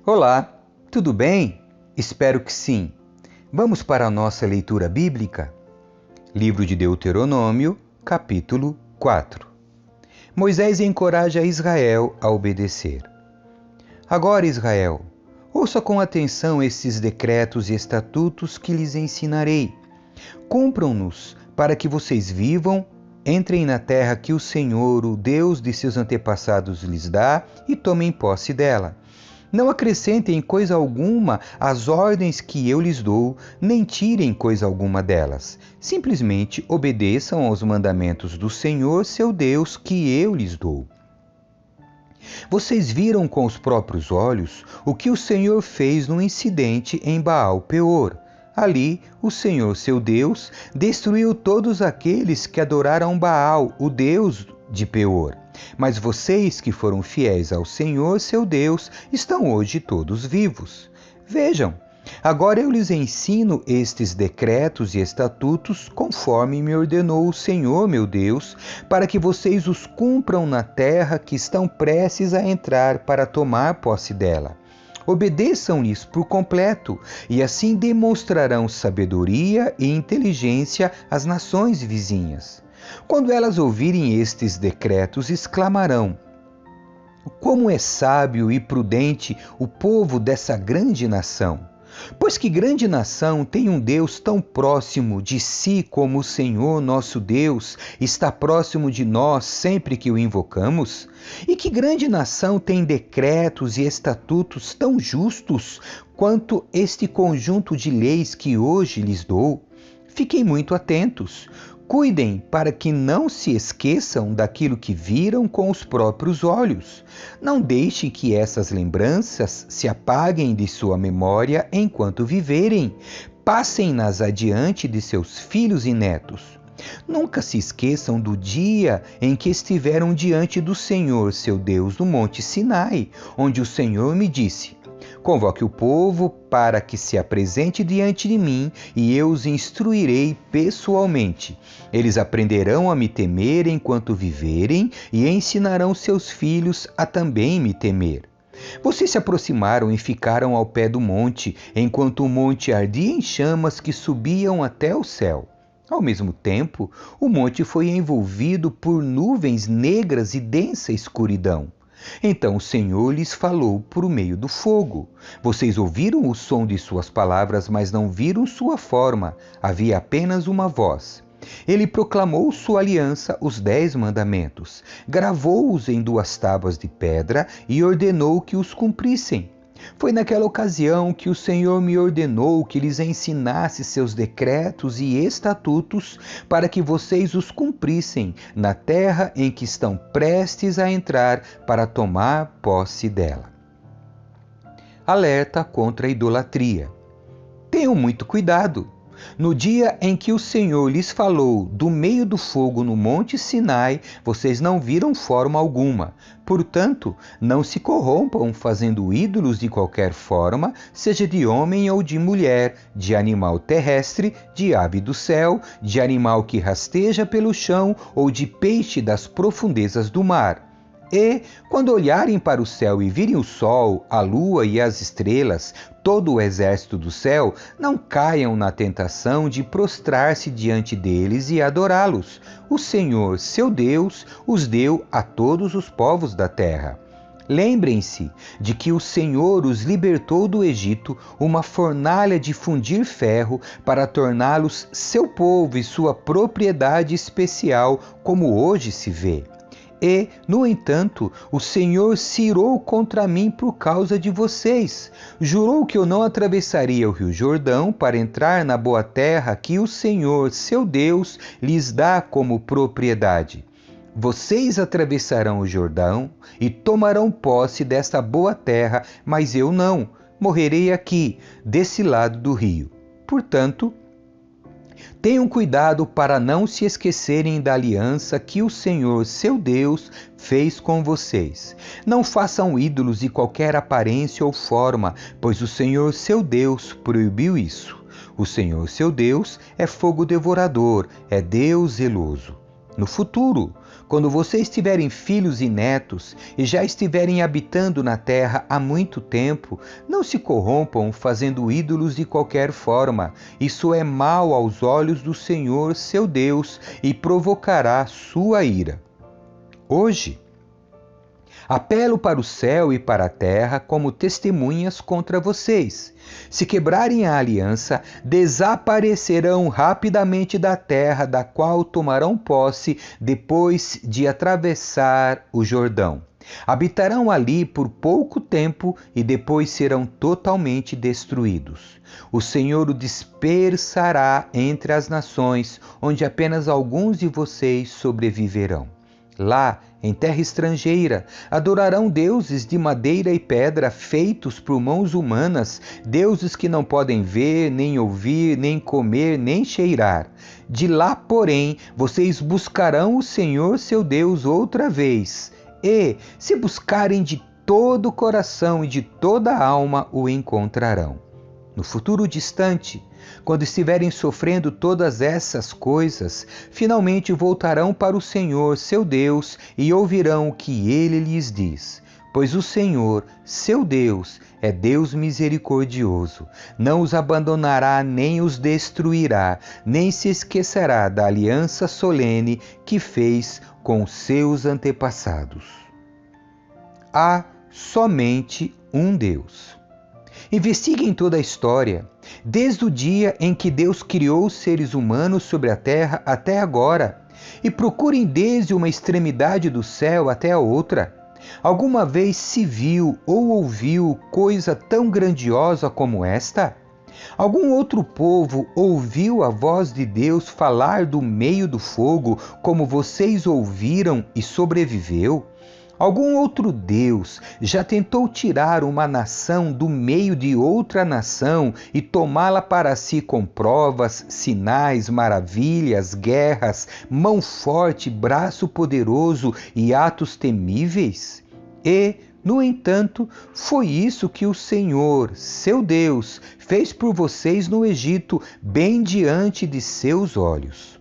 Olá, tudo bem? Espero que sim. Vamos para a nossa leitura bíblica? Livro de Deuteronômio, capítulo 4. Moisés encoraja Israel a obedecer. Agora, Israel, ouça com atenção esses decretos e estatutos que lhes ensinarei. Cumpram-nos para que vocês vivam, entrem na terra que o Senhor, o Deus de seus antepassados, lhes dá e tomem posse dela. Não acrescentem coisa alguma às ordens que eu lhes dou, nem tirem coisa alguma delas. Simplesmente obedeçam aos mandamentos do Senhor, seu Deus, que eu lhes dou. Vocês viram com os próprios olhos o que o Senhor fez no incidente em Baal-Peor. Ali, o Senhor, seu Deus, destruiu todos aqueles que adoraram Baal, o Deus de Peor. Mas vocês que foram fiéis ao Senhor, seu Deus, estão hoje todos vivos. Vejam, agora eu lhes ensino estes decretos e estatutos conforme me ordenou o Senhor, meu Deus, para que vocês os cumpram na terra que estão prestes a entrar para tomar posse dela. Obedeçam-lhes por completo, e assim demonstrarão sabedoria e inteligência às nações vizinhas. Quando elas ouvirem estes decretos, exclamarão: como é sábio e prudente o povo dessa grande nação! Pois que grande nação tem um Deus tão próximo de si como o Senhor nosso Deus está próximo de nós sempre que o invocamos? E que grande nação tem decretos e estatutos tão justos quanto este conjunto de leis que hoje lhes dou? Fiquem muito atentos. Cuidem para que não se esqueçam daquilo que viram com os próprios olhos. Não deixem que essas lembranças se apaguem de sua memória enquanto viverem. Passem-nas adiante de seus filhos e netos. Nunca se esqueçam do dia em que estiveram diante do Senhor, seu Deus, no Monte Sinai, onde o Senhor me disse: convoque o povo para que se apresente diante de mim e eu os instruirei pessoalmente. Eles aprenderão a me temer enquanto viverem e ensinarão seus filhos a também me temer. Vocês se aproximaram e ficaram ao pé do monte, enquanto o monte ardia em chamas que subiam até o céu. Ao mesmo tempo, o monte foi envolvido por nuvens negras e densa escuridão. Então o Senhor lhes falou por meio do fogo. Vocês ouviram o som de suas palavras, mas não viram sua forma. Havia apenas uma voz. Ele proclamou sua aliança, os 10 mandamentos. Gravou-os em 2 tábuas de pedra e ordenou que os cumprissem. Foi naquela ocasião que o Senhor me ordenou que lhes ensinasse seus decretos e estatutos para que vocês os cumprissem na terra em que estão prestes a entrar para tomar posse dela. Alerta contra a idolatria. Tenham muito cuidado. No dia em que o Senhor lhes falou do meio do fogo no Monte Sinai, vocês não viram forma alguma. Portanto, não se corrompam fazendo ídolos de qualquer forma, seja de homem ou de mulher, de animal terrestre, de ave do céu, de animal que rasteja pelo chão ou de peixe das profundezas do mar. E, quando olharem para o céu e virem o sol, a lua e as estrelas, todo o exército do céu, não caiam na tentação de prostrar-se diante deles e adorá-los. O Senhor, seu Deus, os deu a todos os povos da terra. Lembrem-se de que o Senhor os libertou do Egito, uma fornalha de fundir ferro, para torná-los seu povo e sua propriedade especial, como hoje se vê. E, no entanto, o Senhor se irou contra mim por causa de vocês. Jurou que eu não atravessaria o rio Jordão para entrar na boa terra que o Senhor, seu Deus, lhes dá como propriedade. Vocês atravessarão o Jordão e tomarão posse desta boa terra, mas eu não. Morrerei aqui, desse lado do rio. Portanto, tenham cuidado para não se esquecerem da aliança que o Senhor, seu Deus, fez com vocês. Não façam ídolos de qualquer aparência ou forma, pois o Senhor, seu Deus, proibiu isso. O Senhor, seu Deus, é fogo devorador, é Deus zeloso. No futuro, Quando vocês tiverem filhos e netos e já estiverem habitando na terra há muito tempo, não se corrompam fazendo ídolos de qualquer forma. Isso é mal aos olhos do Senhor, seu Deus, e provocará sua ira. Hoje, apelo para o céu e para a terra como testemunhas contra vocês. Se quebrarem a aliança, desaparecerão rapidamente da terra da qual tomarão posse depois de atravessar o Jordão. Habitarão ali por pouco tempo e depois serão totalmente destruídos. O Senhor o dispersará entre as nações, onde apenas alguns de vocês sobreviverão. Lá, em terra estrangeira, adorarão deuses de madeira e pedra feitos por mãos humanas, deuses que não podem ver, nem ouvir, nem comer, nem cheirar. De lá, porém, vocês buscarão o Senhor seu Deus outra vez. E, se buscarem de todo o coração e de toda a alma, o encontrarão. No futuro distante, quando estiverem sofrendo todas essas coisas, finalmente voltarão para o Senhor, seu Deus, e ouvirão o que ele lhes diz. Pois o Senhor, seu Deus, é Deus misericordioso. Não os abandonará nem os destruirá, nem se esquecerá da aliança solene que fez com seus antepassados. Há somente um Deus. Investiguem toda a história, desde o dia em que Deus criou os seres humanos sobre a terra até agora, e procurem desde uma extremidade do céu até a outra. Alguma vez se viu ou ouviu coisa tão grandiosa como esta? Algum outro povo ouviu a voz de Deus falar do meio do fogo, como vocês ouviram e sobreviveu? Algum outro Deus já tentou tirar uma nação do meio de outra nação e tomá-la para si com provas, sinais, maravilhas, guerras, mão forte, braço poderoso e atos temíveis? E, no entanto, foi isso que o Senhor, seu Deus, fez por vocês no Egito, bem diante de seus olhos.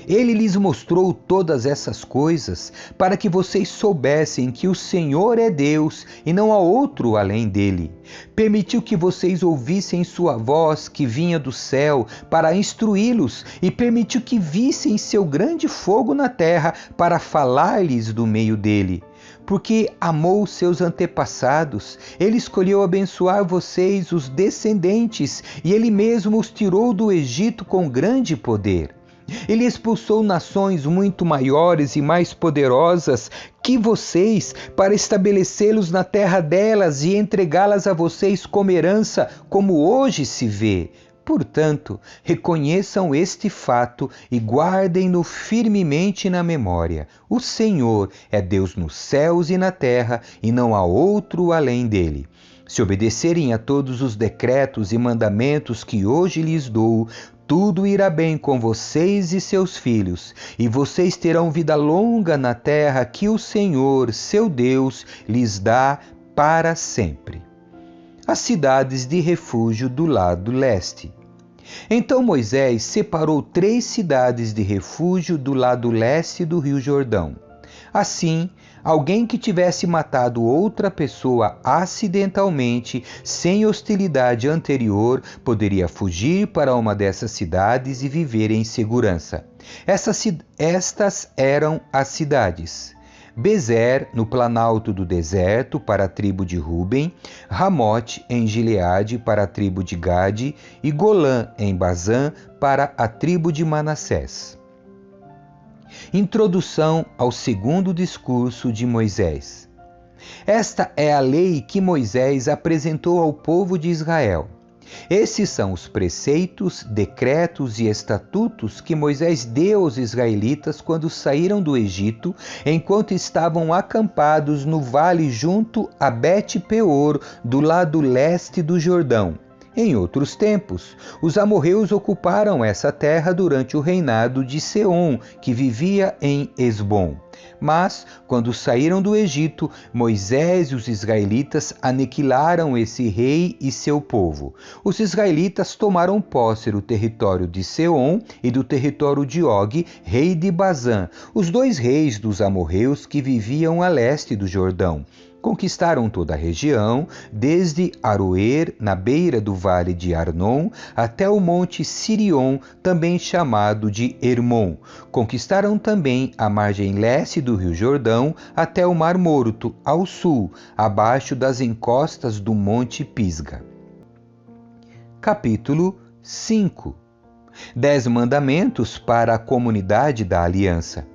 Ele lhes mostrou todas essas coisas para que vocês soubessem que o Senhor é Deus e não há outro além dele. Permitiu que vocês ouvissem sua voz que vinha do céu para instruí-los e permitiu que vissem seu grande fogo na terra para falar-lhes do meio dele. Porque amou seus antepassados, ele escolheu abençoar vocês, os descendentes, e ele mesmo os tirou do Egito com grande poder. Ele expulsou nações muito maiores e mais poderosas que vocês para estabelecê-los na terra delas e entregá-las a vocês como herança, como hoje se vê. Portanto, reconheçam este fato e guardem-no firmemente na memória. O Senhor é Deus nos céus e na terra, e não há outro além dele. Se obedecerem a todos os decretos e mandamentos que hoje lhes dou, tudo irá bem com vocês e seus filhos, e vocês terão vida longa na terra que o Senhor, seu Deus, lhes dá para sempre. As cidades de refúgio do lado leste. Então Moisés separou 3 cidades de refúgio do lado leste do rio Jordão. Assim, alguém que tivesse matado outra pessoa acidentalmente, sem hostilidade anterior, poderia fugir para uma dessas cidades e viver em segurança. Estas eram as cidades: Bezer, no planalto do deserto, para a tribo de Ruben; Ramote, em Gileade, para a tribo de Gade; e Golã, em Bazã, para a tribo de Manassés. Introdução ao segundo discurso de Moisés. Esta é a lei que Moisés apresentou ao povo de Israel. Esses são os preceitos, decretos e estatutos que Moisés deu aos israelitas quando saíram do Egito, enquanto estavam acampados no vale junto a Bet-peor, do lado leste do Jordão. Em outros tempos, os amorreus ocuparam essa terra durante o reinado de Seom, que vivia em Esbom. Mas, quando saíram do Egito, Moisés e os israelitas aniquilaram esse rei e seu povo. Os israelitas tomaram posse do território de Seom e do território de Og, rei de Bazã, os dois reis dos amorreus que viviam a leste do Jordão. Conquistaram toda a região, desde Aroer, na beira do vale de Arnon, até o monte Sirion, também chamado de Hermon. Conquistaram também a margem leste do rio Jordão, até o Mar Morto, ao sul, abaixo das encostas do monte Pisga. Capítulo 5. 10 mandamentos para a comunidade da aliança.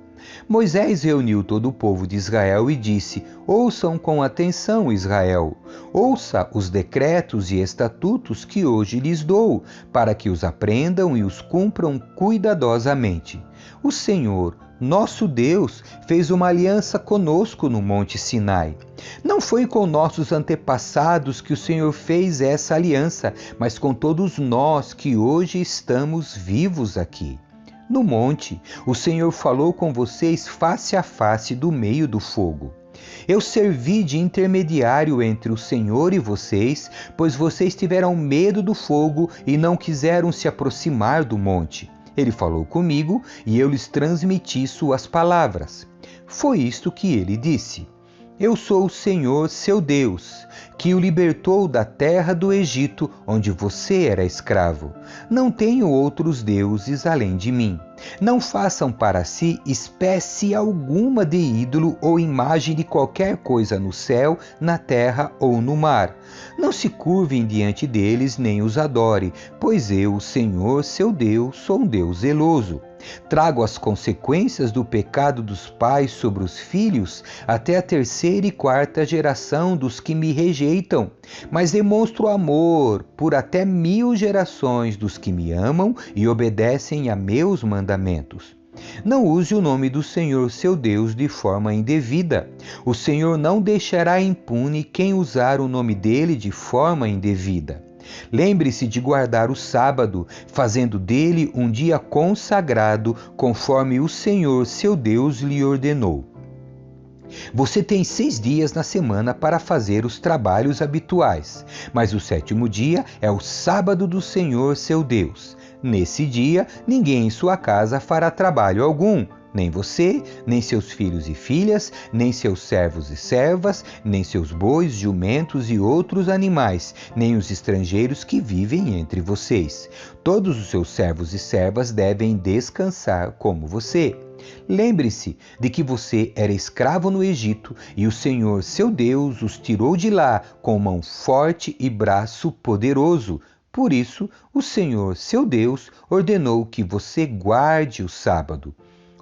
Moisés reuniu todo o povo de Israel e disse: Ouçam com atenção, Israel. Ouça os decretos e estatutos que hoje lhes dou, para que os aprendam e os cumpram cuidadosamente. O Senhor, nosso Deus, fez uma aliança conosco no Monte Sinai. Não foi com nossos antepassados que o Senhor fez essa aliança, mas com todos nós que hoje estamos vivos aqui. No monte, o Senhor falou com vocês face a face do meio do fogo. Eu servi de intermediário entre o Senhor e vocês, pois vocês tiveram medo do fogo e não quiseram se aproximar do monte. Ele falou comigo e eu lhes transmiti suas palavras. Foi isto que ele disse: Eu sou o Senhor, seu Deus, que o libertou da terra do Egito, onde você era escravo. Não tenho outros deuses além de mim. Não façam para si espécie alguma de ídolo ou imagem de qualquer coisa no céu, na terra ou no mar. Não se curvem diante deles nem os adore, pois eu, o Senhor, seu Deus, sou um Deus zeloso. Trago as consequências do pecado dos pais sobre os filhos até a 3ª e 4ª geração dos que me rejeitam, mas demonstro amor por até 1000 gerações dos que me amam e obedecem a meus mandamentos. Não use o nome do Senhor, seu Deus, de forma indevida. O Senhor não deixará impune quem usar o nome dele de forma indevida. Lembre-se de guardar o sábado, fazendo dele um dia consagrado, conforme o Senhor, seu Deus, lhe ordenou. Você tem 6 dias na semana para fazer os trabalhos habituais, mas o 7º dia é o sábado do Senhor, seu Deus. Nesse dia, ninguém em sua casa fará trabalho algum, nem você, nem seus filhos e filhas, nem seus servos e servas, nem seus bois, jumentos e outros animais, nem os estrangeiros que vivem entre vocês. Todos os seus servos e servas devem descansar como você. Lembre-se de que você era escravo no Egito e o Senhor, seu Deus, os tirou de lá com mão forte e braço poderoso. Por isso, o Senhor, seu Deus, ordenou que você guarde o sábado.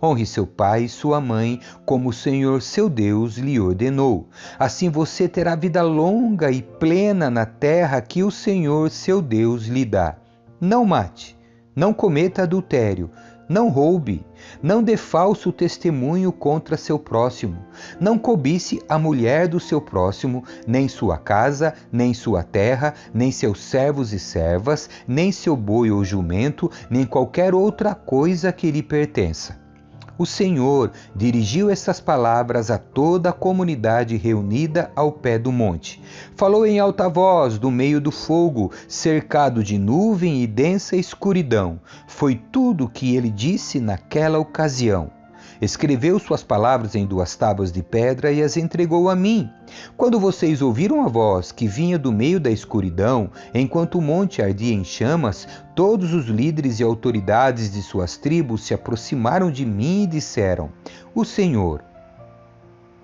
Honre seu pai e sua mãe, como o Senhor, seu Deus, lhe ordenou. Assim você terá vida longa e plena na terra que o Senhor, seu Deus, lhe dá. Não mate, não cometa adultério, não roube, não dê falso testemunho contra seu próximo, não cobice a mulher do seu próximo, nem sua casa, nem sua terra, nem seus servos e servas, nem seu boi ou jumento, nem qualquer outra coisa que lhe pertença. O Senhor dirigiu essas palavras a toda a comunidade reunida ao pé do monte. Falou em alta voz do meio do fogo, cercado de nuvem e densa escuridão. Foi tudo o que ele disse naquela ocasião. Escreveu suas palavras em 2 tábuas de pedra e as entregou a mim. Quando vocês ouviram a voz que vinha do meio da escuridão, enquanto o monte ardia em chamas, todos os líderes e autoridades de suas tribos se aproximaram de mim e disseram: O Senhor,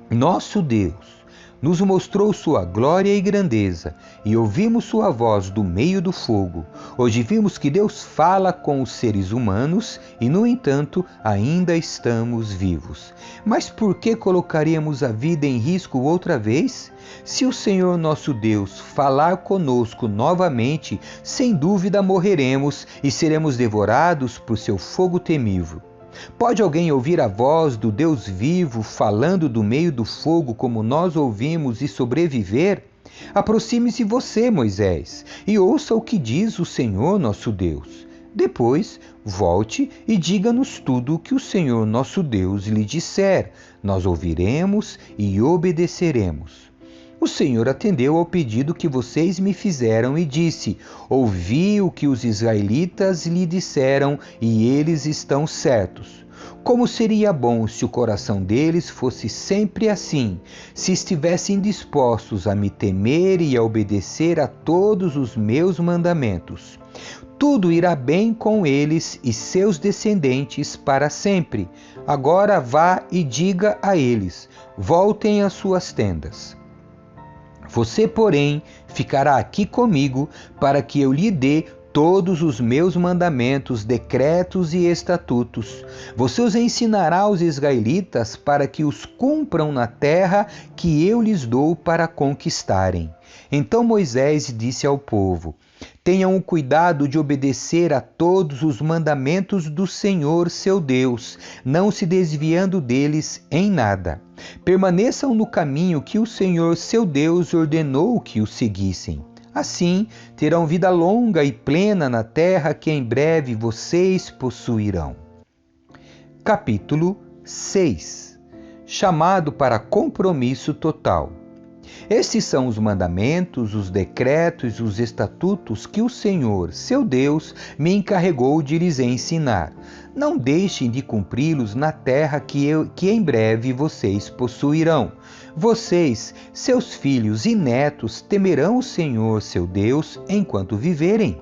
nosso Deus, nos mostrou sua glória e grandeza, e ouvimos sua voz do meio do fogo. Hoje vimos que Deus fala com os seres humanos e, no entanto, ainda estamos vivos. Mas por que colocaríamos a vida em risco outra vez? Se o Senhor nosso Deus falar conosco novamente, sem dúvida morreremos e seremos devorados por seu fogo temível. Pode alguém ouvir a voz do Deus vivo falando do meio do fogo como nós ouvimos e sobreviver? Aproxime-se você, Moisés, e ouça o que diz o Senhor nosso Deus. Depois, volte e diga-nos tudo o que o Senhor nosso Deus lhe disser. Nós ouviremos e obedeceremos. O Senhor atendeu ao pedido que vocês me fizeram e disse: ouvi o que os israelitas lhe disseram e eles estão certos. Como seria bom se o coração deles fosse sempre assim, se estivessem dispostos a me temer e a obedecer a todos os meus mandamentos. Tudo irá bem com eles e seus descendentes para sempre. Agora vá e diga a eles: voltem às suas tendas. Você, porém, ficará aqui comigo para que eu lhe dê todos os meus mandamentos, decretos e estatutos. Você os ensinará aos israelitas para que os cumpram na terra que eu lhes dou para conquistarem. Então Moisés disse ao povo: tenham o cuidado de obedecer a todos os mandamentos do Senhor, seu Deus, não se desviando deles em nada. Permaneçam no caminho que o Senhor, seu Deus, ordenou que o seguissem. Assim, terão vida longa e plena na terra que em breve vocês possuirão. Capítulo 6. Chamado para compromisso total. Estes são os mandamentos, os decretos e os estatutos que o Senhor, seu Deus, me encarregou de lhes ensinar. Não deixem de cumpri-los na terra que em breve vocês possuirão. Vocês, seus filhos e netos, temerão o Senhor, seu Deus, enquanto viverem.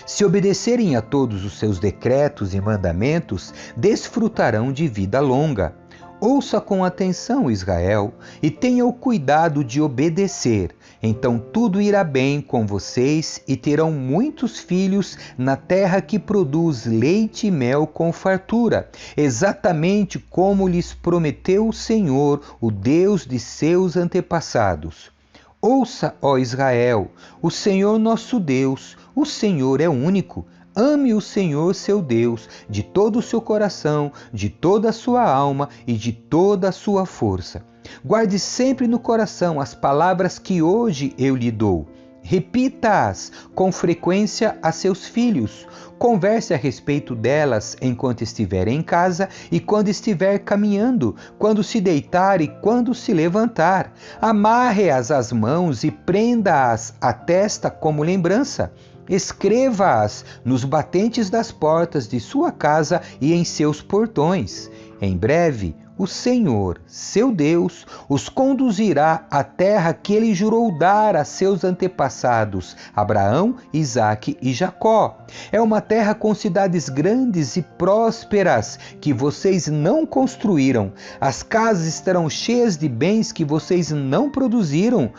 Se obedecerem a todos os seus decretos e mandamentos, desfrutarão de vida longa. Ouça com atenção, Israel, e tenha o cuidado de obedecer. Então tudo irá bem com vocês e terão muitos filhos na terra que produz leite e mel com fartura, exatamente como lhes prometeu o Senhor, o Deus de seus antepassados. Ouça, ó Israel, o Senhor nosso Deus, o Senhor é único. Ame o Senhor seu Deus de todo o seu coração, de toda a sua alma e de toda a sua força. Guarde sempre no coração as palavras que hoje eu lhe dou. Repita-as com frequência a seus filhos. Converse a respeito delas enquanto estiver em casa e quando estiver caminhando, quando se deitar e quando se levantar. Amarre-as às mãos e prenda-as à testa como lembrança. Escreva-as nos batentes das portas de sua casa e em seus portões. Em breve, o Senhor, seu Deus, os conduzirá à terra que ele jurou dar a seus antepassados, Abraão, Isaque e Jacó. É uma terra com cidades grandes e prósperas que vocês não construíram. As casas estarão cheias de bens que vocês não produziram.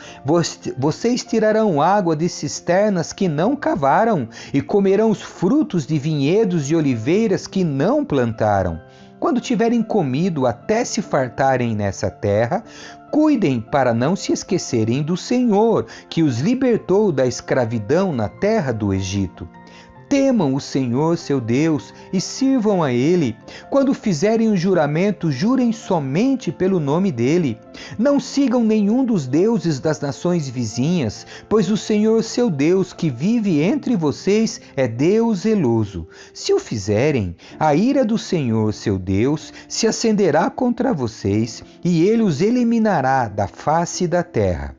Vocês tirarão água de cisternas que não cavaram e comerão os frutos de vinhedos e oliveiras que não plantaram. Quando tiverem comido até se fartarem nessa terra, cuidem para não se esquecerem do Senhor, que os libertou da escravidão na terra do Egito. Temam o Senhor, seu Deus, e sirvam a Ele. Quando fizerem um juramento, jurem somente pelo nome dEle. Não sigam nenhum dos deuses das nações vizinhas, pois o Senhor, seu Deus, que vive entre vocês, é Deus zeloso. Se o fizerem, a ira do Senhor, seu Deus, se acenderá contra vocês, e Ele os eliminará da face da terra.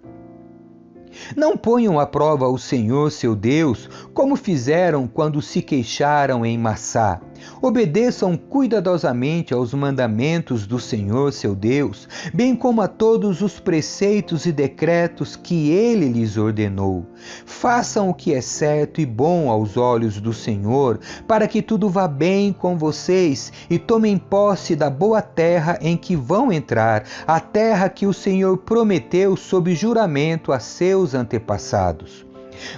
Não ponham à prova o Senhor, seu Deus, como fizeram quando se queixaram em Massá. Obedeçam cuidadosamente aos mandamentos do Senhor, seu Deus, bem como a todos os preceitos e decretos que Ele lhes ordenou. Façam o que é certo e bom aos olhos do Senhor, para que tudo vá bem com vocês e tomem posse da boa terra em que vão entrar, a terra que o Senhor prometeu sob juramento a seus antepassados.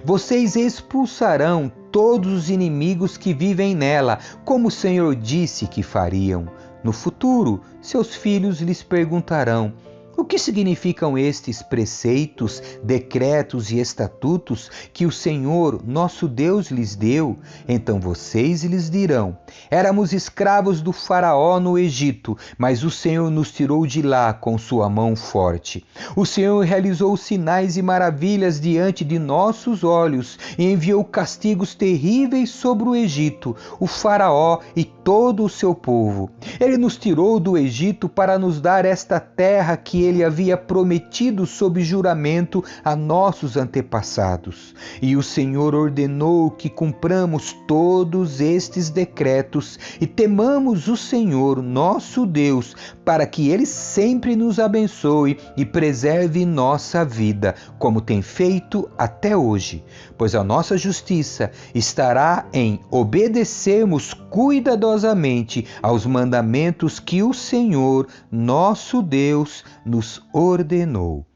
Vocês expulsarão todos os inimigos que vivem nela, como o Senhor disse que fariam. No futuro, seus filhos lhes perguntarão: O que significam estes preceitos, decretos e estatutos que o Senhor, nosso Deus, lhes deu? Então vocês lhes dirão: éramos escravos do Faraó no Egito, mas o Senhor nos tirou de lá com sua mão forte. O Senhor realizou sinais e maravilhas diante de nossos olhos e enviou castigos terríveis sobre o Egito, o Faraó e todo o seu povo. Ele nos tirou do Egito para nos dar esta terra que ele havia prometido sob juramento a nossos antepassados. E o Senhor ordenou que cumpramos todos estes decretos e temamos o Senhor, nosso Deus, para que ele sempre nos abençoe e preserve nossa vida, como tem feito até hoje. Pois a nossa justiça estará em obedecermos cuidadosamente aos mandamentos que o Senhor, nosso Deus, nos ordenou.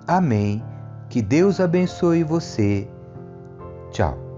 Amém. Que Deus abençoe você. Tchau.